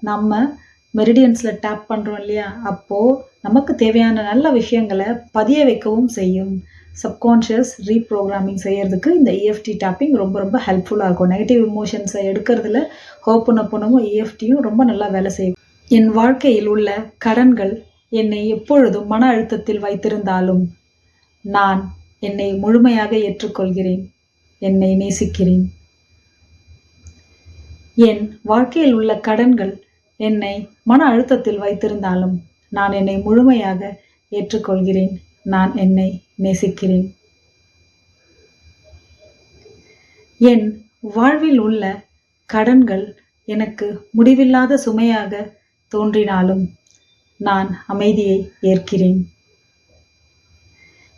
நம்ம மெரிடியன்ஸில் டேப் பண்ணுறோம் இல்லையா, அப்போது நமக்கு தேவையான நல்ல விஷயங்களை பதிய வைக்கவும் செய்யும். சப்கான்ஷியஸ் ரீப்ரோக்ராமிங் செய்யறதுக்கு இந்த இஎஃப்டி டேப்பிங் ரொம்ப ரொம்ப ஹெல்ப்ஃபுல்லாக இருக்கும். நெகட்டிவ் இமோஷன்ஸை எடுக்கிறதுல ஹோப்பனப்பனமும் இஎஃப்டியும் ரொம்ப நல்லா வேலை செய்யும். என் வாழ்க்கையில் உள்ள கடன்கள் என்னை எப்பொழுதும் மன அழுத்தத்தில் வைத்திருந்தாலும் நான் என்னை முழுமையாக ஏற்றுக்கொள்கிறேன், என்னை நேசிக்கிறேன். என் வாழ்க்கையில் உள்ள கடன்கள் என்னை மன அழுத்தத்தில் வைத்திருந்தாலும் நான் என்னை முழுமையாக ஏற்றுக்கொள்கிறேன், நான் என்னை நேசிக்கிறேன். என் வாழ்வில் உள்ள கடன்கள் எனக்கு முடிவில்லாத சுமையாக தோன்றினாலும் நான் அமைதியை ஏற்கிறேன்.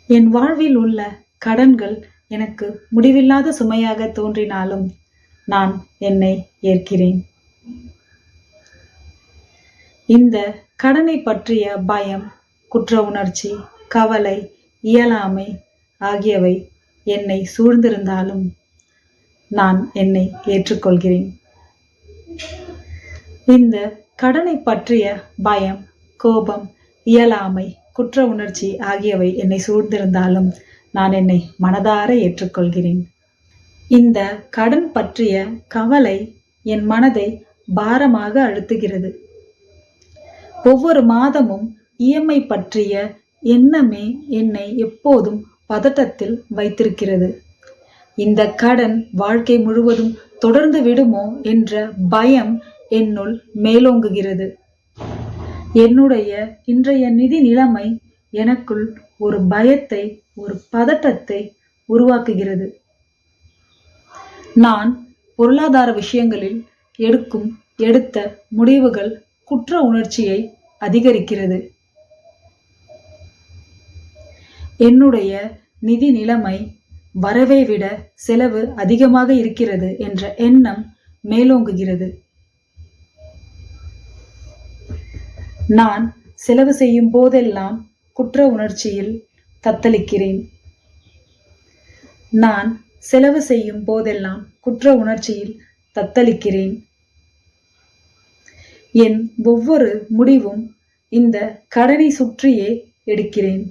என் வாழ்வில் உள்ள கடன்கள் எனக்கு முடிவில்லாத சுமையாக தோன்றினாலும் நான் என்னை ஏற்கிறேன். இந்த கடனை பற்றிய பயம், குற்ற உணர்ச்சி, கவலை, இயலாமை ஆகியவை என்னை சூழ்ந்திருந்தாலும் நான் என்னை ஏற்றுக்கொள்கிறேன். இந்த கடனை பற்றிய பயம், கோபம், இயலாமை, குற்ற உணர்ச்சி ஆகியவை என்னை சூழ்ந்திருந்தாலும் நான் என்னை மனதார ஏற்றுக்கொள்கிறேன். இந்த கடன் பற்றிய கவலை என் மனதை பாரமாக அழுத்துகிறது. ஒவ்வொரு மாதமும் இஎம்ஐ பற்றிய எண்ணமே என்னை எப்போதும் பதட்டத்தில் வைத்திருக்கிறது. இந்த கடன் வாழ்க்கை முழுவதும் தொடர்ந்து விடுமோ என்ற பயம் என்னுள் மேலோங்குகிறது. என்னுடைய இன்றைய நிதி நிலைமை எனக்குள் ஒரு பயத்தை, ஒரு பதட்டத்தை உருவாக்குகிறது. நான் பொருளாதார விஷயங்களில் எடுத்த முடிவுகள் குற்ற உணர்ச்சியை அதிகரிக்கிறது. என்னுடைய நிதி நிலைமை வரவை விட செலவு அதிகமாக இருக்கிறது என்ற எண்ணம் மேலோங்குகிறது. நான் செலவு செய்யும் போதெல்லாம் குற்ற உணர்ச்சியில் தத்தளிக்கிறேன். நான் செலவு செய்யும் போதெல்லாம் குற்ற உணர்ச்சியில் தத்தளிக்கிறேன். என் ஒவ்வொரு முடிவும் இந்த கடனை சுற்றியே எடுக்கிறேன்.